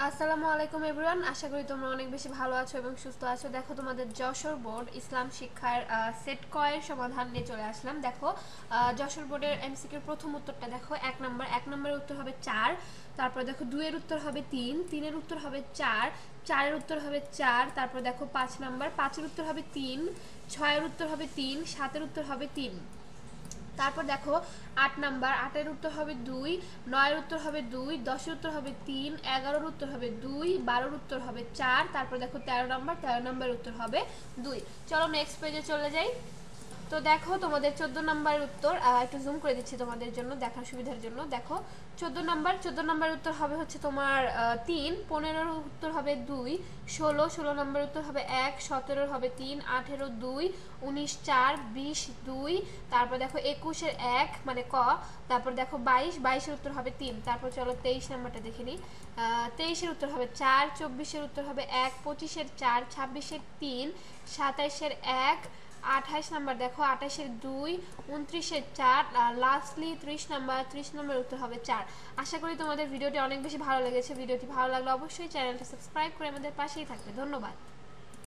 আসসালামু আলাইকুম এভরিওয়ান, আশা করি তোমরা অনেক বেশি ভালো আছো এবং সুস্থ আছো। দেখো, তোমাদের যশোর বোর্ড ইসলাম শিক্ষার সেট কয়ের সমাধান নিয়ে চলে আসলাম। দেখো, যশোর বোর্ডের এমসিকিউর প্রথম উত্তরটা দেখো, এক নম্বরের উত্তর হবে 4। তারপর দেখো 2 এর উত্তর হবে 3, 3 এর উত্তর হবে 4, 4 এর উত্তর হবে 4। তারপর দেখো 5 নাম্বার, 5 এর উত্তর হবে 3, 6 এর উত্তর হবে 3, 7 এর উত্তর হবে 3। তারপর দেখো 8 নাম্বার, 8 এর উত্তর হবে 2, 9 এর উত্তর হবে 2, 10 এর উত্তর হবে 3, 11 এর উত্তর হবে 2, 12 এর উত্তর হবে 4। তারপর দেখো 13 নাম্বার, 13 নাম্বারের উত্তর হবে 2। চলো নেক্সট পেজে চলে যাই। তো দেখো তোমাদের 14 নাম্বারের উত্তর, একটু জুম করে দিচ্ছি তোমাদের জন্য দেখার সুবিধার জন্য। দেখো 14 নাম্বারের উত্তর হবে হচ্ছে তোমার 3, 15 এর উত্তর হবে 2, 16 নাম্বারের উত্তর হবে 1, 17 হবে 3, 18 2, 19 4, 20 2। তারপর দেখো 21 এর 1 মানে ক। তারপর দেখো 22 এর উত্তর হবে 3। তারপর চলো 23 নাম্বারটা দেখে নিই। 23 এর উত্তর হবে 4, 24 এর উত্তর হবে 1, 25 এর 4, 26 এর 3, 27 এর 1, 28 নাম্বার দেখো 28 এর 2, 29 এর 4, আর লাস্টলি 30 নাম্বার উত্তর হবে 4। আশা করি তোমাদের ভিডিওটি অনেক বেশি ভালো লেগেছে। ভিডিওটি ভালো লাগলে অবশ্যই চ্যানেলটি সাবস্ক্রাইব করে আমাদের পাশেই থাকবে। ধন্যবাদ।